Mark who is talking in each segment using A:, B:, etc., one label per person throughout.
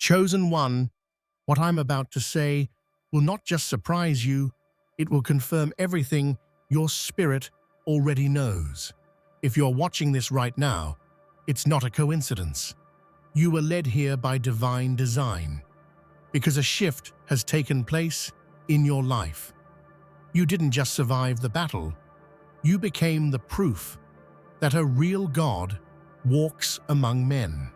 A: Chosen one, what I'm about to say will not just surprise you, it will confirm everything your spirit already knows. If you're watching this right now, it's not a coincidence. You were led here by divine design, because a shift has taken place in your life. You didn't just survive the battle, you became the proof that a real God walks among men.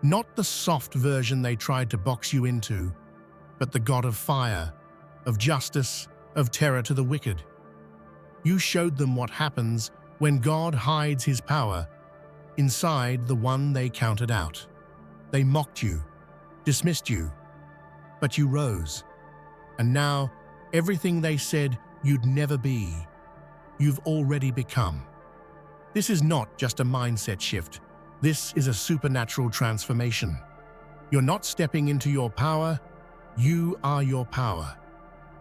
A: Not the soft version they tried to box you into, but the God of fire, of justice, of terror to the wicked. You showed them what happens when God hides his power inside the one they counted out. They mocked you, dismissed you, but you rose. And now, everything they said you'd never be, you've already become. This is not just a mindset shift. This is a supernatural transformation. You're not stepping into your power, you are your power.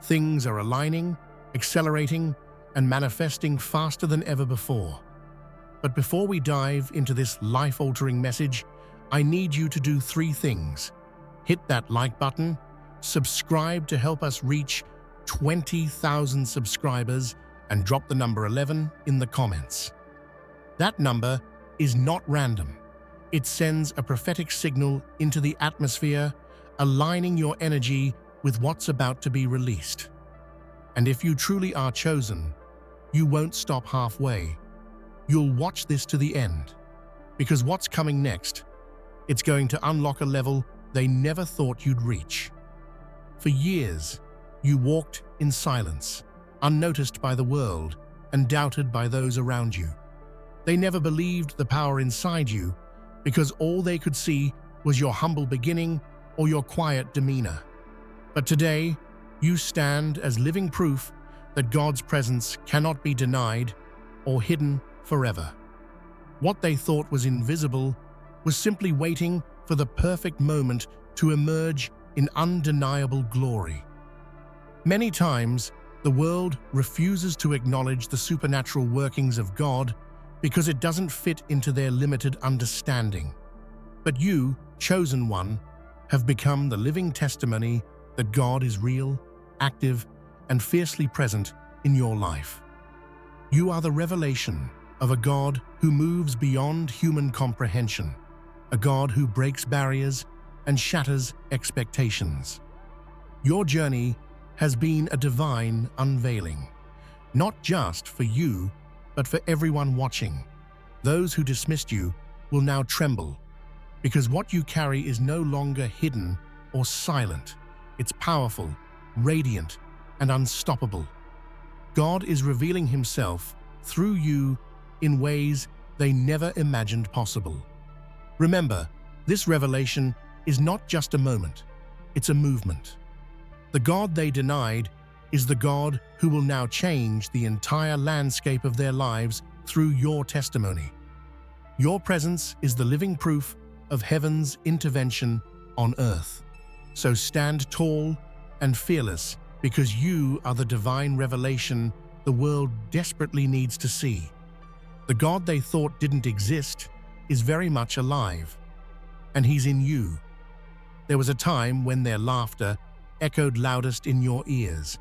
A: Things are aligning, accelerating, and manifesting faster than ever before. But before we dive into this life-altering message, I need you to do 3 things. Hit that like button, subscribe to help us reach 20,000 subscribers, and drop the number 11 in the comments. That number is not random. It sends a prophetic signal into the atmosphere, aligning your energy with what's about to be released. And if you truly are chosen, you won't stop halfway. You'll watch this to the end, because what's coming next, it's going to unlock a level they never thought you'd reach. For years, you walked in silence, unnoticed by the world and doubted by those around you. They never believed the power inside you because all they could see was your humble beginning or your quiet demeanor. But today, you stand as living proof that God's presence cannot be denied or hidden forever. What they thought was invisible was simply waiting for the perfect moment to emerge in undeniable glory. Many times, the world refuses to acknowledge the supernatural workings of God because it doesn't fit into their limited understanding. But you, chosen one, have become the living testimony that God is real, active, and fiercely present in your life. You are the revelation of a God who moves beyond human comprehension, a God who breaks barriers and shatters expectations. Your journey has been a divine unveiling, not just for you, but for everyone watching. Those who dismissed you will now tremble, because what you carry is no longer hidden or silent. It's powerful, radiant, and unstoppable. God is revealing himself through you in ways they never imagined possible. Remember, this revelation is not just a moment, it's a movement. The God they denied is the God who will now change the entire landscape of their lives through your testimony. Your presence is the living proof of heaven's intervention on earth. So stand tall and fearless, because you are the divine revelation the world desperately needs to see. The God they thought didn't exist is very much alive, and he's in you. There was a time when their laughter echoed loudest in your ears.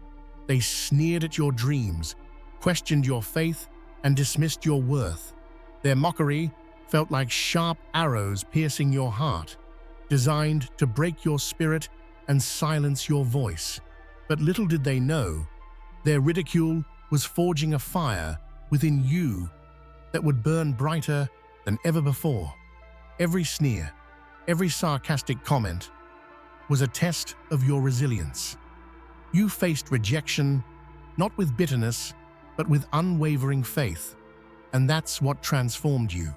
A: They sneered at your dreams, questioned your faith, and dismissed your worth. Their mockery felt like sharp arrows piercing your heart, designed to break your spirit and silence your voice. But little did they know, their ridicule was forging a fire within you that would burn brighter than ever before. Every sneer, every sarcastic comment was a test of your resilience. You faced rejection, not with bitterness, but with unwavering faith, and that's what transformed you.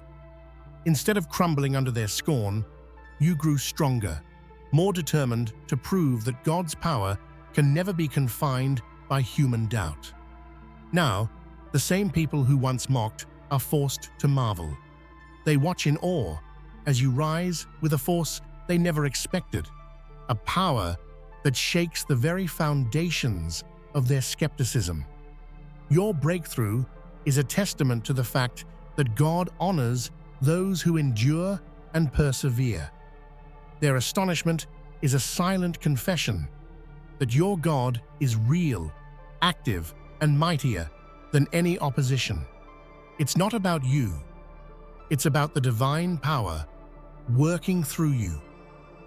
A: Instead of crumbling under their scorn, you grew stronger, more determined to prove that God's power can never be confined by human doubt. Now, the same people who once mocked are forced to marvel. They watch in awe as you rise with a force they never expected, a power that shakes the very foundations of their skepticism. Your breakthrough is a testament to the fact that God honors those who endure and persevere. Their astonishment is a silent confession that your God is real, active, and mightier than any opposition. It's not about you. It's about the divine power working through you,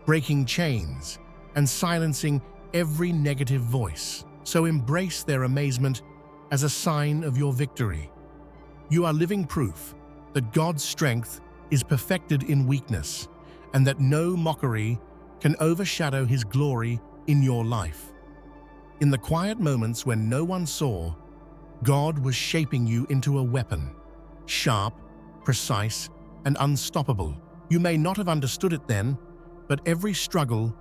A: breaking chains, and silencing every negative voice. So embrace their amazement as a sign of your victory. You are living proof that God's strength is perfected in weakness, and that no mockery can overshadow His glory in your life. In the quiet moments when no one saw, God was shaping you into a weapon, sharp, precise, and unstoppable. You may not have understood it then, but every struggle,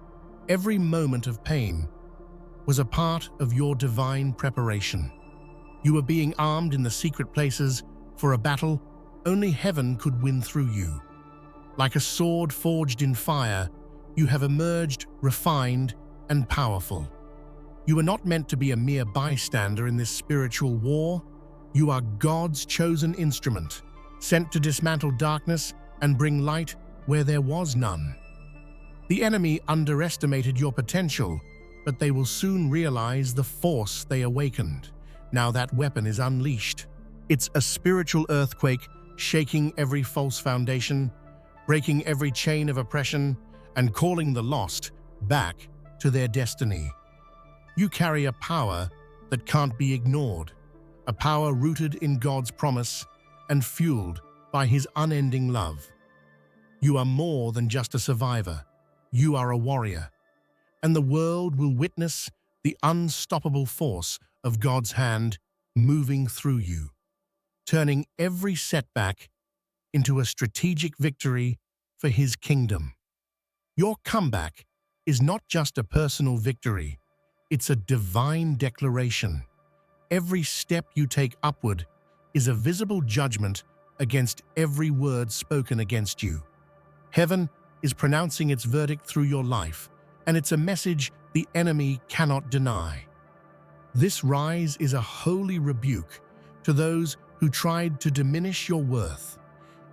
A: every moment of pain, was a part of your divine preparation. You were being armed in the secret places for a battle only heaven could win through you. Like a sword forged in fire, you have emerged refined and powerful. You are not meant to be a mere bystander in this spiritual war. You are God's chosen instrument, sent to dismantle darkness and bring light where there was none. The enemy underestimated your potential, but they will soon realize the force they awakened. Now that weapon is unleashed. It's a spiritual earthquake, shaking every false foundation, breaking every chain of oppression, and calling the lost back to their destiny. You carry a power that can't be ignored, a power rooted in God's promise and fueled by His unending love. You are more than just a survivor. You are a warrior, and the world will witness the unstoppable force of God's hand moving through you, turning every setback into a strategic victory for His kingdom. Your comeback is not just a personal victory, it's a divine declaration. Every step you take upward is a visible judgment against every word spoken against you. Heaven is pronouncing its verdict through your life, and it's a message the enemy cannot deny. This rise is a holy rebuke to those who tried to diminish your worth.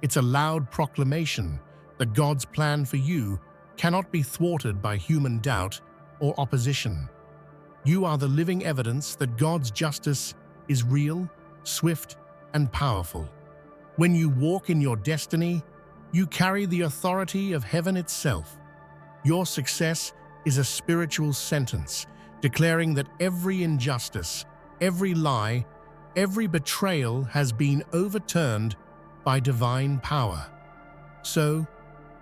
A: It's a loud proclamation that God's plan for you cannot be thwarted by human doubt or opposition. You are the living evidence that God's justice is real, swift, and powerful. When you walk in your destiny, you carry the authority of heaven itself. Your success is a spiritual sentence, declaring that every injustice, every lie, every betrayal has been overturned by divine power. So,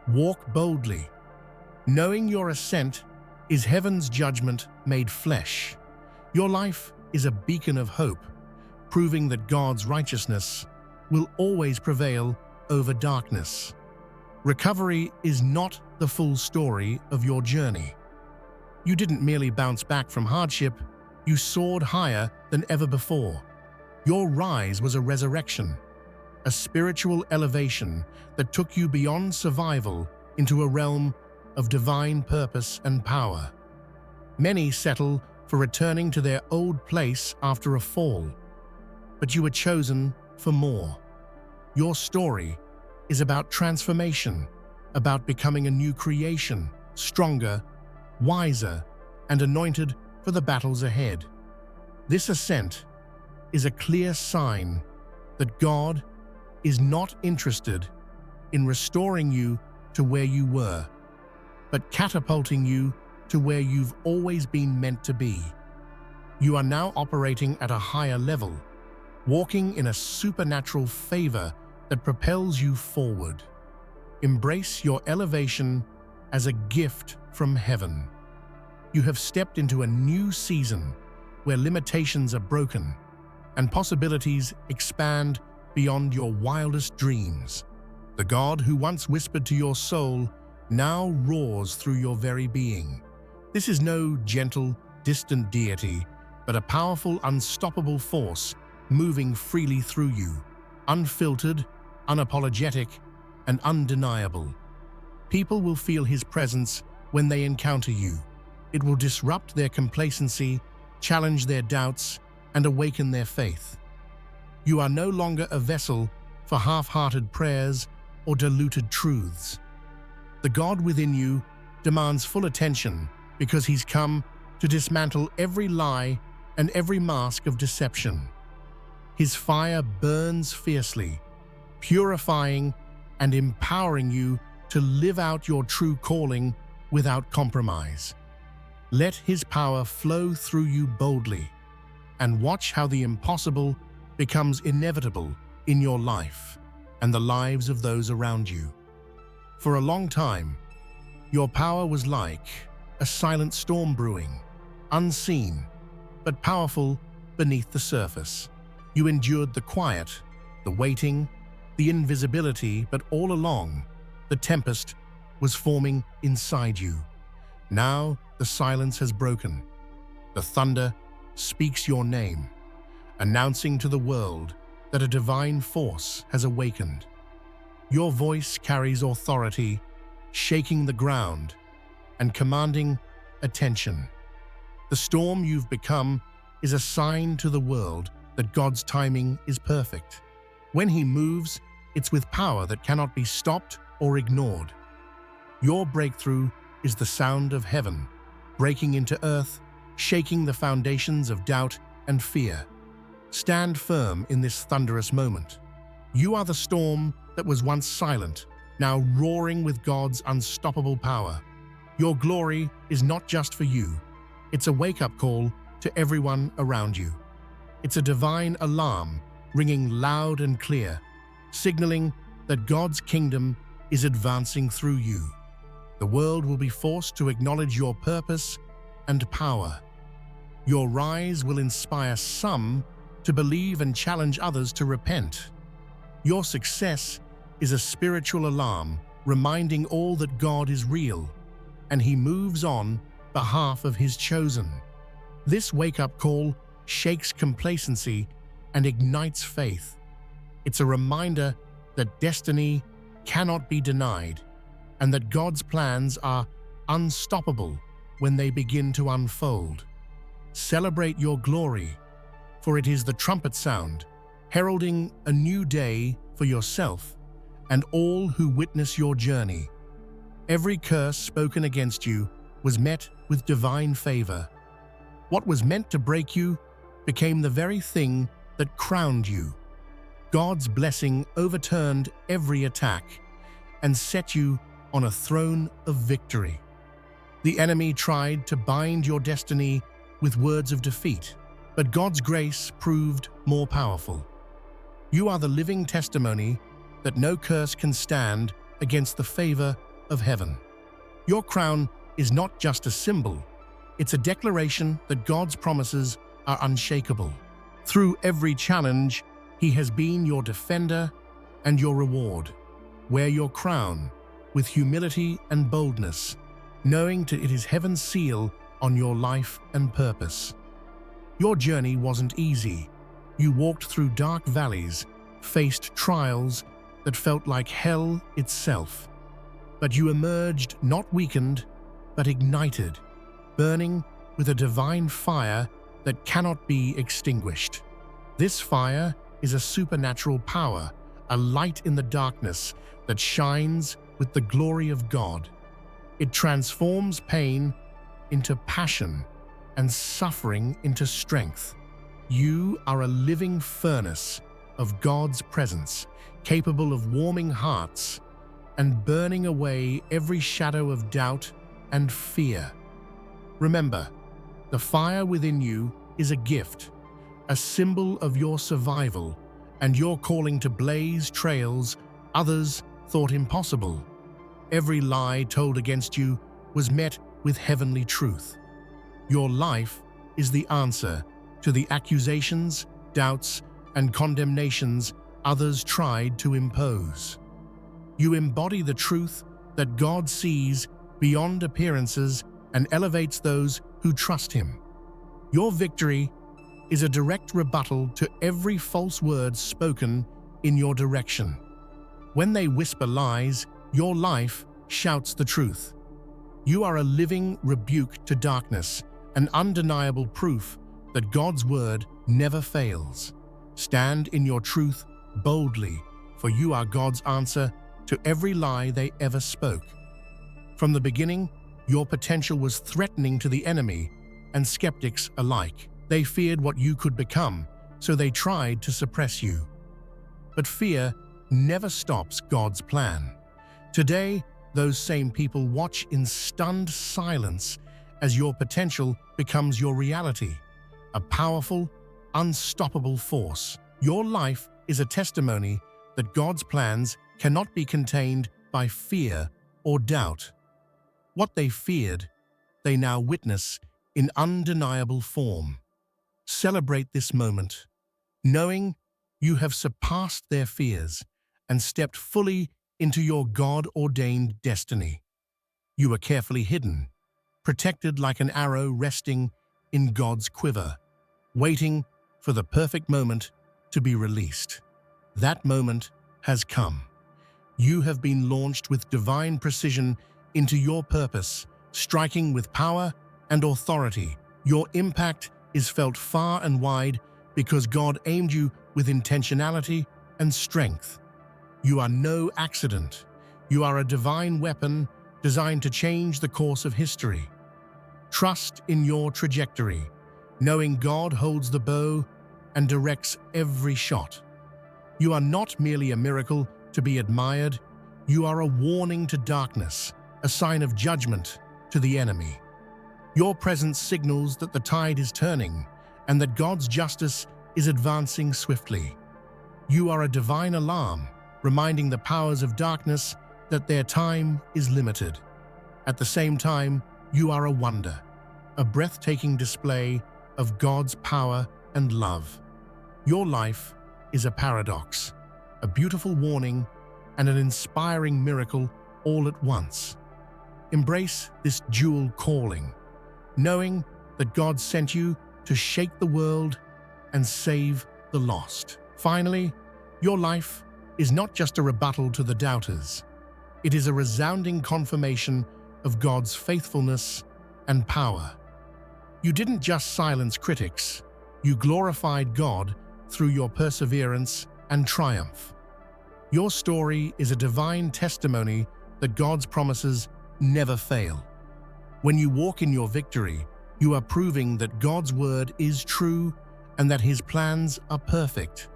A: walk boldly, knowing your ascent is heaven's judgment made flesh. Your life is a beacon of hope, proving that God's righteousness will always prevail over darkness. Recovery is not the full story of your journey. You didn't merely bounce back from hardship, you soared higher than ever before. Your rise was a resurrection, a spiritual elevation that took you beyond survival into a realm of divine purpose and power. Many settle for returning to their old place after a fall, but you were chosen for more. Your story is about transformation, about becoming a new creation, stronger, wiser, and anointed for the battles ahead. This ascent is a clear sign that God is not interested in restoring you to where you were, but catapulting you to where you've always been meant to be. You are now operating at a higher level, walking in a supernatural favor that propels you forward. Embrace your elevation as a gift from heaven. You have stepped into a new season where limitations are broken and possibilities expand beyond your wildest dreams. The God who once whispered to your soul now roars through your very being. This is no gentle, distant deity, but a powerful, unstoppable force moving freely through you, unfiltered, unapologetic, and undeniable. People will feel His presence when they encounter you. It will disrupt their complacency, challenge their doubts, and awaken their faith. You are no longer a vessel for half-hearted prayers or diluted truths. The God within you demands full attention because he's come to dismantle every lie and every mask of deception. His fire burns fiercely, purifying and empowering you to live out your true calling without compromise. Let his power flow through you boldly, and watch how the impossible becomes inevitable in your life and the lives of those around you. For a long time, your power was like a silent storm brewing, unseen, but powerful beneath the surface. You endured the quiet, the waiting, the invisibility, but all along, the tempest was forming inside you. Now, the silence has broken. The thunder speaks your name, announcing to the world that a divine force has awakened. Your voice carries authority, shaking the ground and commanding attention. The storm you've become is a sign to the world that God's timing is perfect. When he moves, it's with power that cannot be stopped or ignored. Your breakthrough is the sound of heaven, breaking into earth, shaking the foundations of doubt and fear. Stand firm in this thunderous moment. You are the storm that was once silent, now roaring with God's unstoppable power. Your glory is not just for you. It's a wake-up call to everyone around you. It's a divine alarm ringing loud and clear, signaling that God's kingdom is advancing through you. The world will be forced to acknowledge your purpose and power. Your rise will inspire some to believe and challenge others to repent. Your success is a spiritual alarm reminding all that God is real, and he moves on behalf of his chosen. This wake-up call shakes complacency and ignites faith. It's a reminder that destiny cannot be denied, and that God's plans are unstoppable when they begin to unfold. Celebrate your glory, for it is the trumpet sound, heralding a new day for yourself and all who witness your journey. Every curse spoken against you was met with divine favor. What was meant to break you became the very thing that crowned you. God's blessing overturned every attack and set you on a throne of victory. The enemy tried to bind your destiny with words of defeat, but God's grace proved more powerful. You are the living testimony that no curse can stand against the favor of heaven. Your crown is not just a symbol, it's a declaration that God's promises are unshakable. Through every challenge, he has been your defender and your reward. Wear your crown with humility and boldness, knowing that it is heaven's seal on your life and purpose. Your journey wasn't easy. You walked through dark valleys, faced trials that felt like hell itself. But you emerged not weakened, but ignited, burning with a divine fire that cannot be extinguished. This fire is a supernatural power, a light in the darkness that shines with the glory of God. It transforms pain into passion and suffering into strength. You are a living furnace of God's presence, capable of warming hearts and burning away every shadow of doubt and fear. Remember, the fire within you is a gift, a symbol of your survival and your calling to blaze trails others thought impossible. Every lie told against you was met with heavenly truth. Your life is the answer to the accusations, doubts, and condemnations others tried to impose. You embody the truth that God sees beyond appearances and elevates those who trust him. Your victory is a direct rebuttal to every false word spoken in your direction. When they whisper lies, your life shouts the truth. You are a living rebuke to darkness, an undeniable proof that God's word never fails. Stand in your truth boldly, for you are God's answer to every lie they ever spoke. From the beginning, Your potential was threatening to the enemy and skeptics alike. They feared what you could become, so they tried to suppress you. But fear never stops God's plan. Today, those same people watch in stunned silence as your potential becomes your reality, a powerful, unstoppable force. Your life is a testimony that God's plans cannot be contained by fear or doubt. What they feared, they now witness in undeniable form. Celebrate this moment, knowing you have surpassed their fears and stepped fully into your God-ordained destiny. You are carefully hidden, protected like an arrow resting in God's quiver, waiting for the perfect moment to be released. That moment has come. You have been launched with divine precision into your purpose, striking with power and authority. Your impact is felt far and wide because God aimed you with intentionality and strength. You are no accident. You are a divine weapon designed to change the course of history. Trust in your trajectory, knowing God holds the bow and directs every shot. You are not merely a miracle to be admired. You are a warning to darkness, a sign of judgment to the enemy. Your presence signals that the tide is turning and that God's justice is advancing swiftly. You are a divine alarm, reminding the powers of darkness that their time is limited. At the same time, you are a wonder, a breathtaking display of God's power and love. Your life is a paradox, a beautiful warning, and an inspiring miracle all at once. Embrace this dual calling, knowing that God sent you to shake the world and save the lost. Finally, your life is not just a rebuttal to the doubters. It is a resounding confirmation of God's faithfulness and power. You didn't just silence critics, you glorified God through your perseverance and triumph. Your story is a divine testimony that God's promises never fail. When you walk in your victory, you are proving that God's word is true and that His plans are perfect.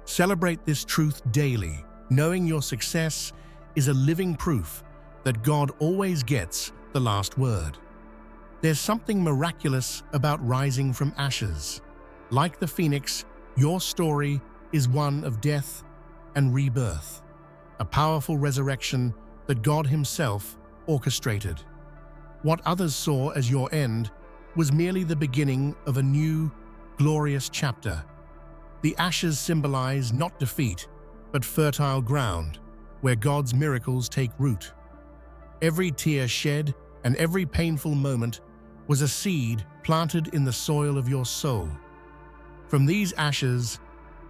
A: Celebrate this truth daily, knowing your success is a living proof that God always gets the last word. There's something miraculous about rising from ashes. Like the phoenix, your story is one of death and rebirth, a powerful resurrection that God Himself orchestrated. What others saw as your end was merely the beginning of a new, glorious chapter. The ashes symbolize not defeat, but fertile ground, where God's miracles take root. Every tear shed and every painful moment was a seed planted in the soil of your soul. From these ashes,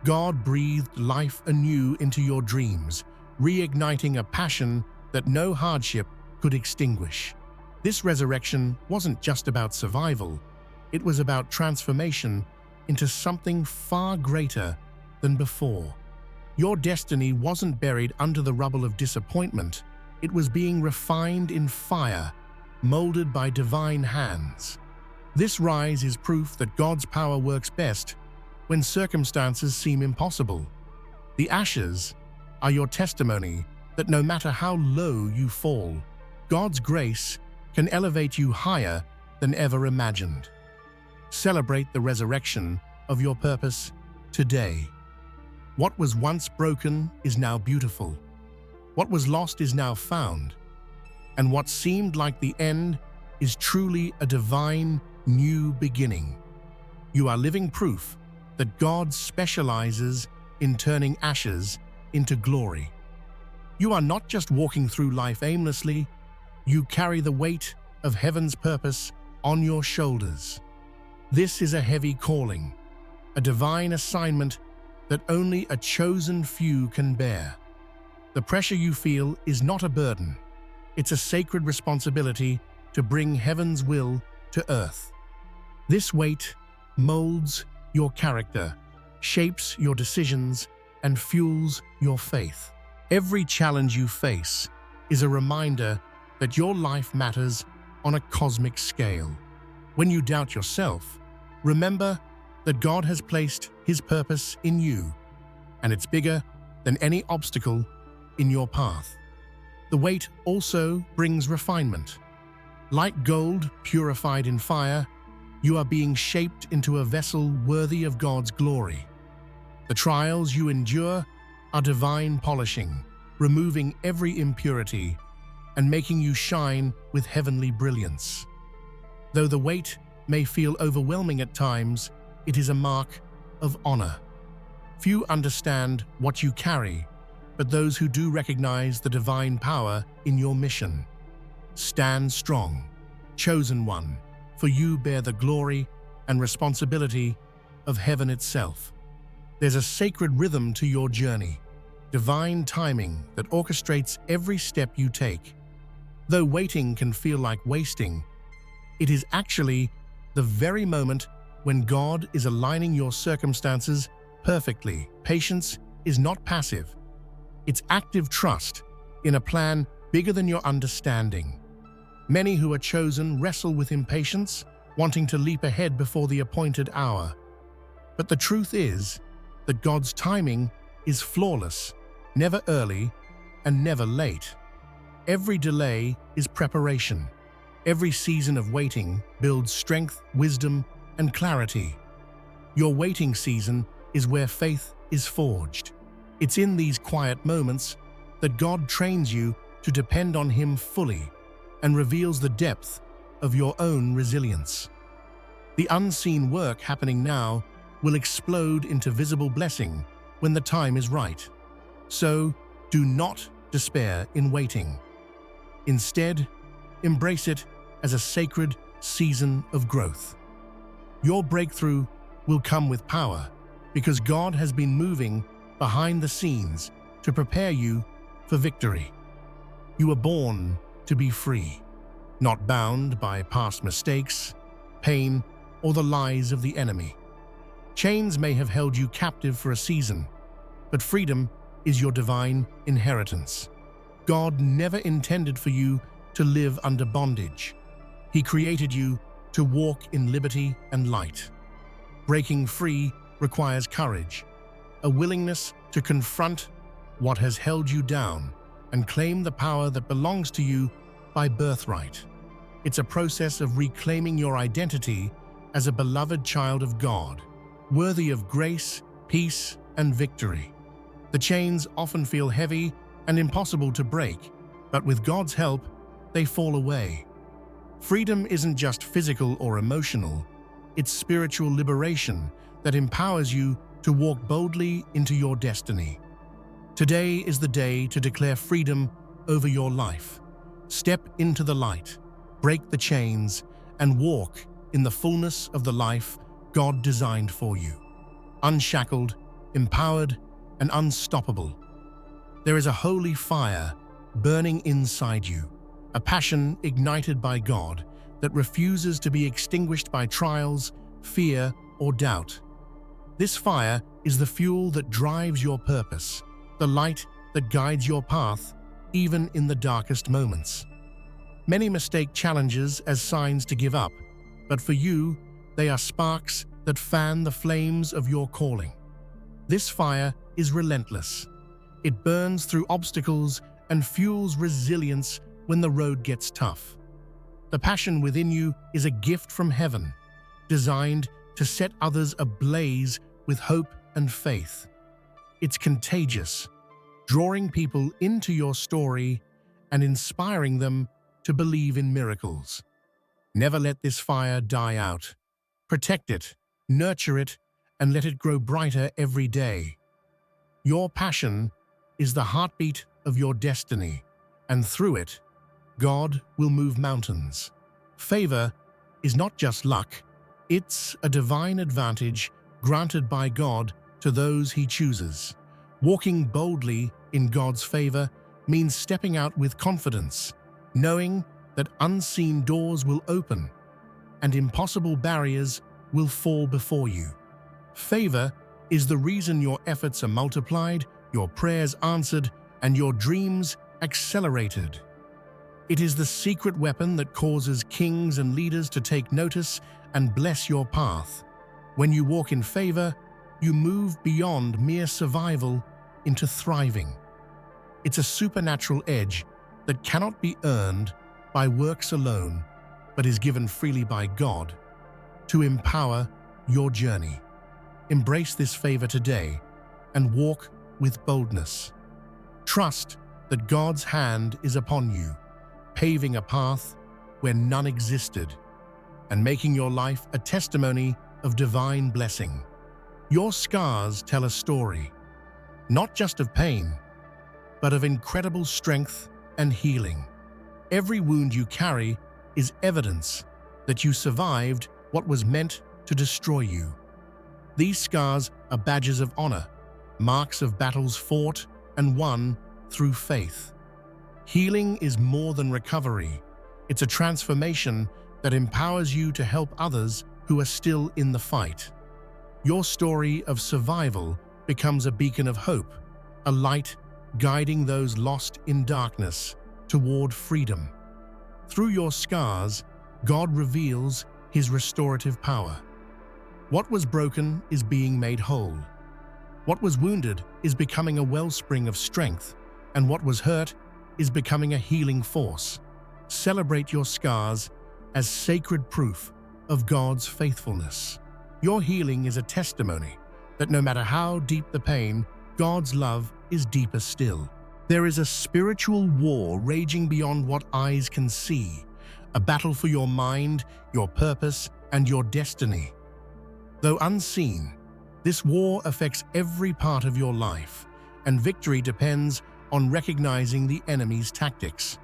A: God breathed life anew into your dreams, reigniting a passion that no hardship could extinguish. This resurrection wasn't just about survival, it was about transformation into something far greater than before. Your destiny wasn't buried under the rubble of disappointment, it was being refined in fire, molded by divine hands. This rise is proof that God's power works best when circumstances seem impossible. The ashes are your testimony that no matter how low you fall, God's grace can elevate you higher than ever imagined. Celebrate the resurrection of your purpose today. What was once broken is now beautiful. What was lost is now found. And what seemed like the end is truly a divine new beginning. You are living proof that God specializes in turning ashes into glory. You are not just walking through life aimlessly, you carry the weight of heaven's purpose on your shoulders. This is a heavy calling, a divine assignment that only a chosen few can bear. The pressure you feel is not a burden. It's a sacred responsibility to bring heaven's will to earth. This weight molds your character, shapes your decisions, and fuels your faith. Every challenge you face is a reminder that your life matters on a cosmic scale. When you doubt yourself, remember that God has placed His purpose in you, and it's bigger than any obstacle in your path. The wait also brings refinement. Like gold purified in fire, you are being shaped into a vessel worthy of God's glory. The trials you endure are divine polishing, removing every impurity and making you shine with heavenly brilliance. Though the weight may feel overwhelming at times, it is a mark of honor. Few understand what you carry, but those who do recognize the divine power in your mission. Stand strong, chosen one, for you bear the glory and responsibility of heaven itself. There's a sacred rhythm to your journey, divine timing that orchestrates every step you take. Though waiting can feel like wasting, it is actually the very moment when God is aligning your circumstances perfectly. Patience is not passive. It's active trust in a plan bigger than your understanding. Many who are chosen wrestle with impatience, wanting to leap ahead before the appointed hour. But the truth is that God's timing is flawless, never early and never late. Every delay is preparation. Every season of waiting builds strength, wisdom, and clarity. Your waiting season is where faith is forged. It's in these quiet moments that God trains you to depend on Him fully and reveals the depth of your own resilience. The unseen work happening now will explode into visible blessing when the time is right. So, do not despair in waiting. Instead, embrace it as a sacred season of growth. Your breakthrough will come with power because God has been moving behind the scenes to prepare you for victory. You were born to be free, not bound by past mistakes, pain, or the lies of the enemy. Chains may have held you captive for a season, but freedom is your divine inheritance. God never intended for you to live under bondage. He created you to walk in liberty and light. Breaking free requires courage, a willingness to confront what has held you down and claim the power that belongs to you by birthright. It's a process of reclaiming your identity as a beloved child of God, worthy of grace, peace, and victory. The chains often feel heavy and impossible to break, but with God's help, they fall away. Freedom isn't just physical or emotional, it's spiritual liberation that empowers you to walk boldly into your destiny. Today is the day to declare freedom over your life. Step into the light, break the chains, and walk in the fullness of the life God designed for you. Unshackled, empowered, and unstoppable. There is a holy fire burning inside you, a passion ignited by God that refuses to be extinguished by trials, fear, or doubt. This fire is the fuel that drives your purpose, the light that guides your path, even in the darkest moments. Many mistake challenges as signs to give up, but for you, they are sparks that fan the flames of your calling. This fire is relentless. It burns through obstacles and fuels resilience when the road gets tough. The passion within you is a gift from heaven, designed to set others ablaze with hope and faith. It's contagious, drawing people into your story and inspiring them to believe in miracles. Never let this fire die out. Protect it, nurture it, and let it grow brighter every day. Your passion is the heartbeat of your destiny, and through it, God will move mountains. Favor is not just luck, it's a divine advantage granted by God to those He chooses. Walking boldly in God's favor means stepping out with confidence, knowing that unseen doors will open and impossible barriers will fall before you. Favor is the reason your efforts are multiplied, your prayers answered, and your dreams accelerated. It is the secret weapon that causes kings and leaders to take notice and bless your path. When you walk in favor, you move beyond mere survival into thriving. It's a supernatural edge that cannot be earned by works alone, but is given freely by God to empower your journey. Embrace this favor today and walk with boldness. Trust that God's hand is upon you, paving a path where none existed, and making your life a testimony of divine blessing. Your scars tell a story, not just of pain, but of incredible strength and healing. Every wound you carry is evidence that you survived what was meant to destroy you. These scars are badges of honor, marks of battles fought and won through faith. Healing is more than recovery. It's a transformation that empowers you to help others who are still in the fight. Your story of survival becomes a beacon of hope, a light guiding those lost in darkness toward freedom. Through your scars, God reveals His restorative power. What was broken is being made whole. What was wounded is becoming a wellspring of strength, and what was hurt is becoming a healing force. Celebrate your scars as sacred proof of God's faithfulness. Your healing is a testimony that no matter how deep the pain, God's love is deeper still. There is a spiritual war raging beyond what eyes can see, a battle for your mind, your purpose, and your destiny. Though unseen, this war affects every part of your life, and victory depends on recognizing the enemy's tactics.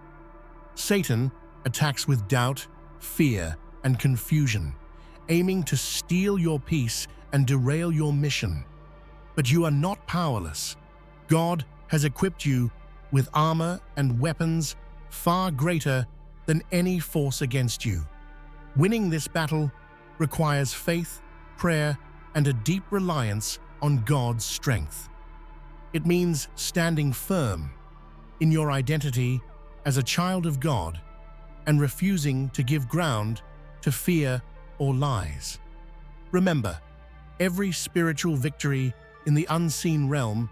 A: Satan attacks with doubt, fear, and confusion, aiming to steal your peace and derail your mission. But you are not powerless. God has equipped you with armor and weapons far greater than any force against you. Winning this battle requires faith, prayer, and a deep reliance on God's strength. It means standing firm in your identity as a child of God and refusing to give ground to fear or lies. Remember, every spiritual victory in the unseen realm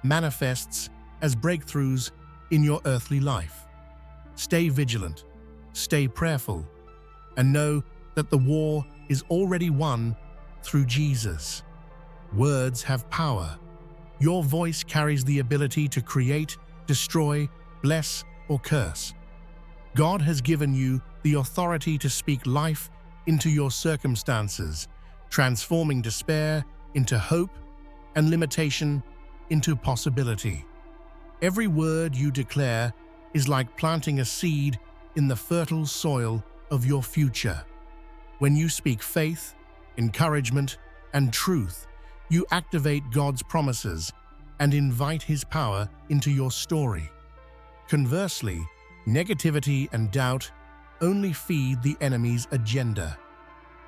A: manifests as breakthroughs in your earthly life. Stay vigilant, stay prayerful, and know that the war is already won through Jesus. Words have power. Your voice carries the ability to create, destroy, bless, or curse. God has given you the authority to speak life into your circumstances, transforming despair into hope and limitation into possibility. Every word you declare is like planting a seed in the fertile soil of your future. When you speak faith, encouragement, and truth, you activate God's promises and invite His power into your story. Conversely, negativity and doubt only feed the enemy's agenda.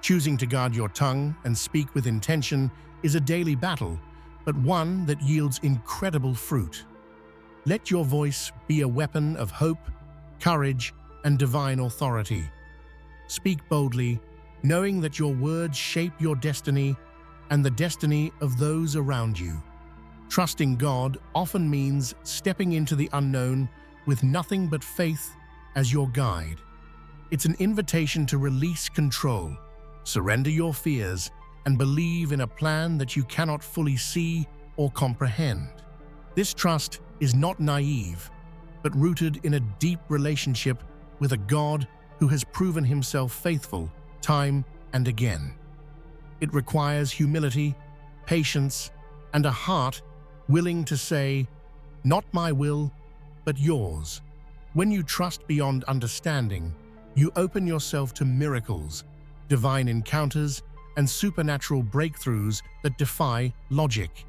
A: Choosing to guard your tongue and speak with intention is a daily battle, but one that yields incredible fruit. Let your voice be a weapon of hope, courage, and divine authority. Speak boldly, knowing that your words shape your destiny and the destiny of those around you. Trusting God often means stepping into the unknown with nothing but faith as your guide. It's an invitation to release control, surrender your fears, and believe in a plan that you cannot fully see or comprehend. This trust is not naive, but rooted in a deep relationship with a God who has proven Himself faithful time and again. It requires humility, patience, and a heart willing to say, "Not my will, but yours." When you trust beyond understanding, you open yourself to miracles, divine encounters, and supernatural breakthroughs that defy logic.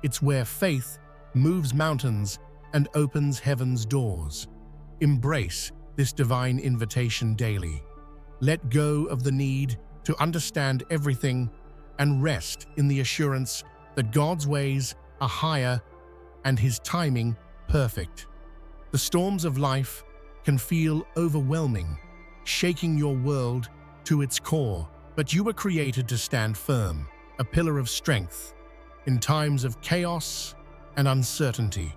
A: It's where faith moves mountains and opens heaven's doors. Embrace this divine invitation daily. Let go of the need to understand everything and rest in the assurance that God's ways are higher and His timing perfect. The storms of life can feel overwhelming, shaking your world to its core. But you were created to stand firm, a pillar of strength, in times of chaos and uncertainty.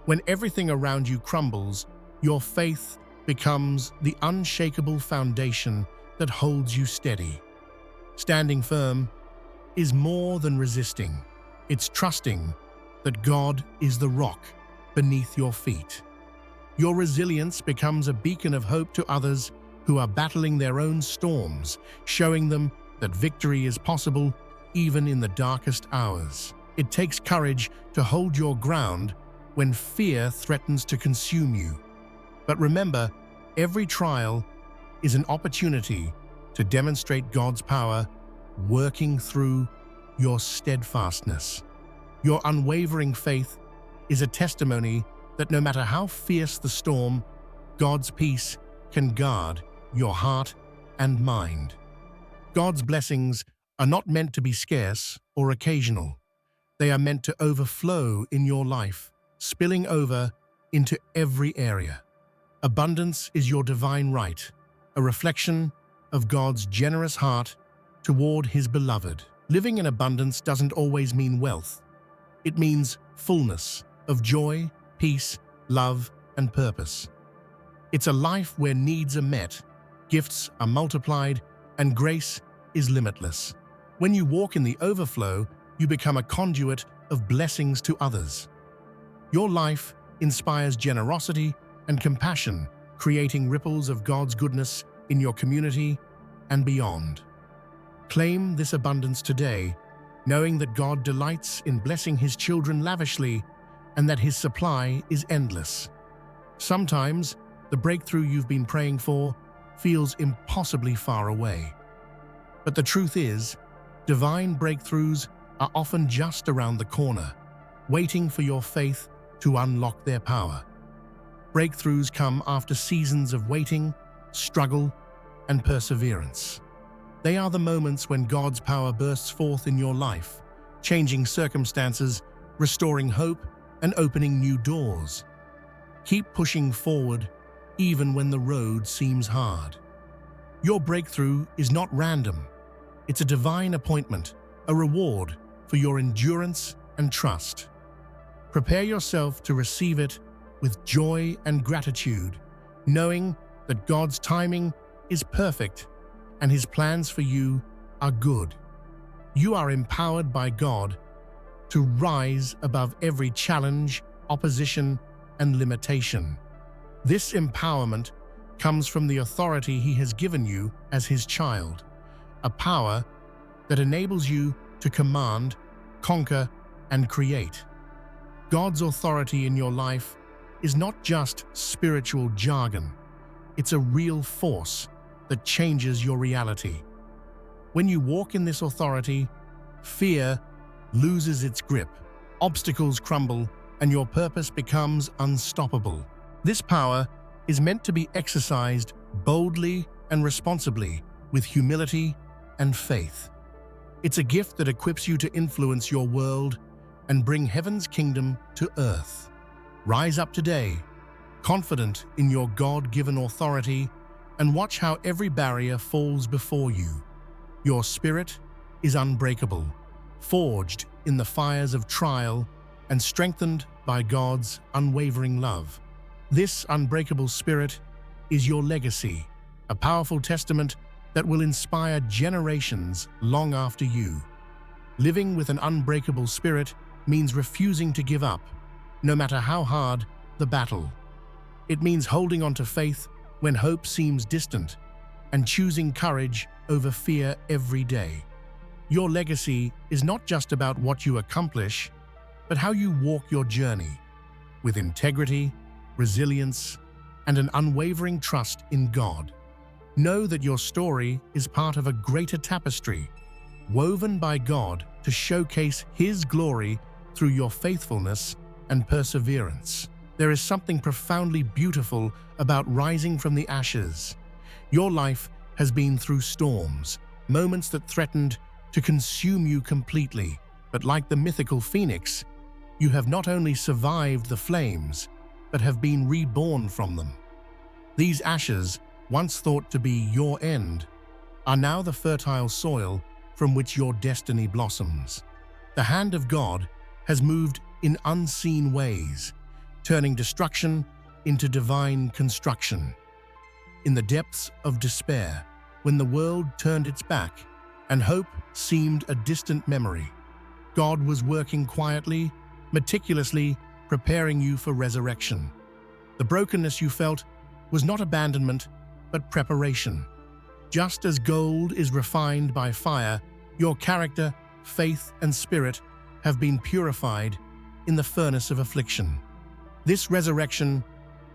A: When everything around you crumbles, your faith becomes the unshakable foundation that holds you steady. Standing firm is more than resisting. It's trusting that God is the rock beneath your feet. Your resilience becomes a beacon of hope to others who are battling their own storms, showing them that victory is possible even in the darkest hours. It takes courage to hold your ground when fear threatens to consume you. But remember, every trial is an opportunity to demonstrate God's power working through your steadfastness. Your unwavering faith is a testimony that no matter how fierce the storm, God's peace can guard your heart and mind. God's blessings are not meant to be scarce or occasional. They are meant to overflow in your life, spilling over into every area. Abundance is your divine right, a reflection of God's generous heart toward His beloved. Living in abundance doesn't always mean wealth. It means fullness of joy, peace, love, and purpose. It's a life where needs are met, gifts are multiplied, and grace is limitless. When you walk in the overflow, you become a conduit of blessings to others. Your life inspires generosity and compassion, creating ripples of God's goodness in your community and beyond. Claim this abundance today, knowing that God delights in blessing His children lavishly and that His supply is endless. Sometimes, the breakthrough you've been praying for feels impossibly far away. But the truth is, divine breakthroughs are often just around the corner, waiting for your faith to unlock their power. Breakthroughs come after seasons of waiting, struggle, and perseverance. They are the moments when God's power bursts forth in your life, changing circumstances, restoring hope, and opening new doors. Keep pushing forward, even when the road seems hard. Your breakthrough is not random. It's a divine appointment, a reward for your endurance and trust. Prepare yourself to receive it with joy and gratitude, knowing that God's timing is perfect and His plans for you are good. You are empowered by God to rise above every challenge, opposition, and limitation. This empowerment comes from the authority He has given you as His child, a power that enables you to command, conquer, and create. God's authority in your life is not just spiritual jargon. It's a real force that changes your reality. When you walk in this authority, fear loses its grip, obstacles crumble, and your purpose becomes unstoppable. This power is meant to be exercised boldly and responsibly with humility and faith. It's a gift that equips you to influence your world and bring heaven's kingdom to earth. Rise up today, confident in your God-given authority, and watch how every barrier falls before you. Your spirit is unbreakable, forged in the fires of trial and strengthened by God's unwavering love. This unbreakable spirit is your legacy, a powerful testament that will inspire generations long after you. Living with an unbreakable spirit means refusing to give up, no matter how hard the battle. It means holding on to faith when hope seems distant and choosing courage over fear every day. Your legacy is not just about what you accomplish, but how you walk your journey with integrity, resilience, and an unwavering trust in God. Know that your story is part of a greater tapestry, woven by God to showcase His glory through your faithfulness and perseverance. There is something profoundly beautiful about rising from the ashes. Your life has been through storms, moments that threatened to consume you completely, but like the mythical phoenix, you have not only survived the flames, but have been reborn from them. These ashes, once thought to be your end, are now the fertile soil from which your destiny blossoms. The hand of God has moved in unseen ways, turning destruction into divine construction. In the depths of despair, when the world turned its back and hope seemed a distant memory, God was working quietly, meticulously preparing you for resurrection. The brokenness you felt was not abandonment, but preparation. Just as gold is refined by fire, your character, faith, and spirit have been purified in the furnace of affliction. This resurrection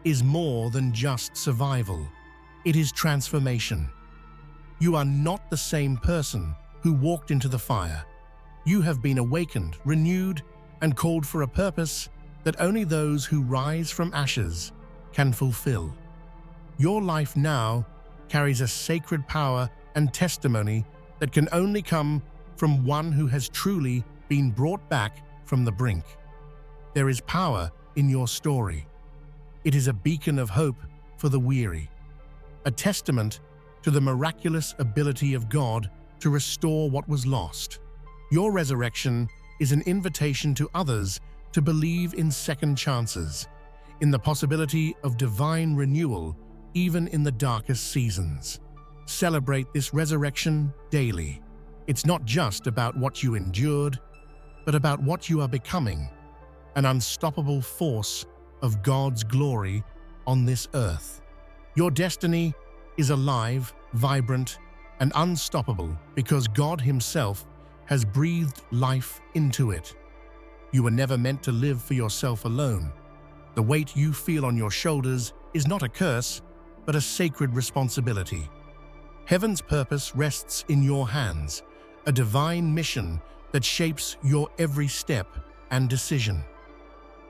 A: is more than just survival. It is transformation. You are not the same person who walked into the fire. You have been awakened, renewed, and called for a purpose that only those who rise from ashes can fulfill. Your life now carries a sacred power and testimony that can only come from one who has truly been brought back from the brink. There is power in your story. It is a beacon of hope for the weary, a testament to the miraculous ability of God to restore what was lost. Your resurrection is an invitation to others to believe in second chances, in the possibility of divine renewal even in the darkest seasons. Celebrate this resurrection daily. It's not just about what you endured, but about what you are becoming, an unstoppable force of God's glory on this earth. Your destiny is alive, vibrant, and unstoppable because God Himself has breathed life into it. You were never meant to live for yourself alone. The weight you feel on your shoulders is not a curse, but a sacred responsibility. Heaven's purpose rests in your hands, a divine mission that shapes your every step and decision.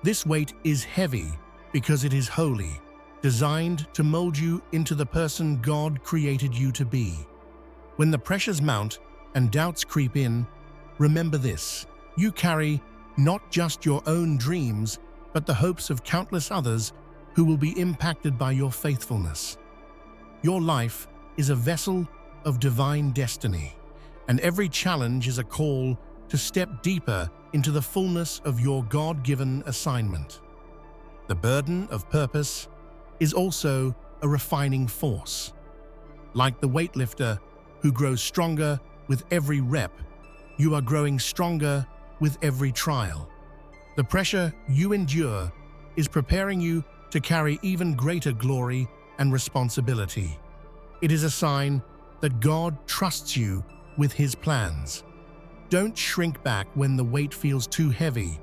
A: This weight is heavy because it is holy, designed to mold you into the person God created you to be. When the pressures mount and doubts creep in, remember this: you carry not just your own dreams, but the hopes of countless others who will be impacted by your faithfulness. Your life is a vessel of divine destiny, and every challenge is a call to step deeper into the fullness of your God-given assignment. The burden of purpose is also a refining force. Like the weightlifter who grows stronger with every rep, you are growing stronger with every trial. The pressure you endure is preparing you to carry even greater glory and responsibility. It is a sign that God trusts you with His plans. Don't shrink back when the weight feels too heavy.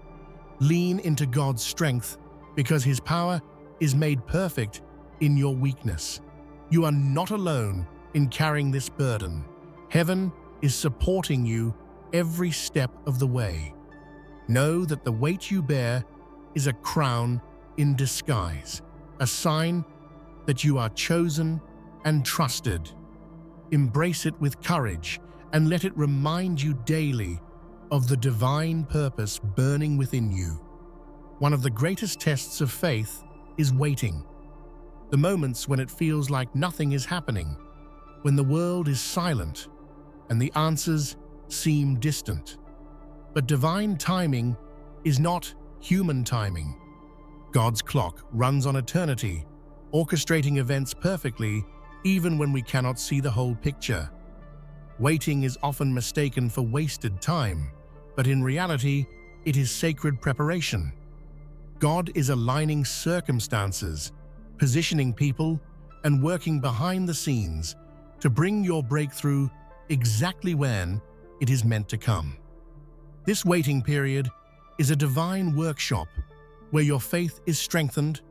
A: Lean into God's strength because His power is made perfect in your weakness. You are not alone in carrying this burden. Heaven is supporting you every step of the way. Know that the weight you bear is a crown in disguise, a sign that you are chosen and trusted. Embrace it with courage and let it remind you daily of the divine purpose burning within you. One of the greatest tests of faith is waiting. The moments when it feels like nothing is happening, when the world is silent and the answers seem distant. But divine timing is not human timing. God's clock runs on eternity, orchestrating events perfectly even when we cannot see the whole picture. Waiting is often mistaken for wasted time, but in reality, it is sacred preparation. God is aligning circumstances, positioning people, and working behind the scenes to bring your breakthrough exactly when it is meant to come. This waiting period is a divine workshop where your faith is strengthened,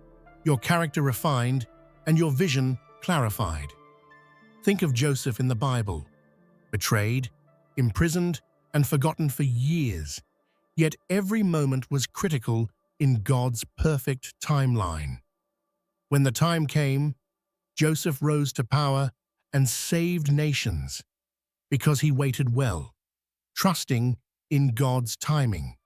A: your character refined, and your vision clarified. Think of Joseph in the Bible, betrayed, imprisoned, and forgotten for years, yet every moment was critical in God's perfect timeline. When the time came, Joseph rose to power and saved nations because he waited well, trusting in God's timing.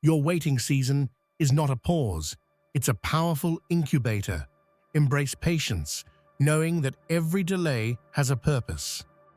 A: Your waiting season is not a pause, it's a powerful incubator, Embrace patience, knowing that every delay has a purpose.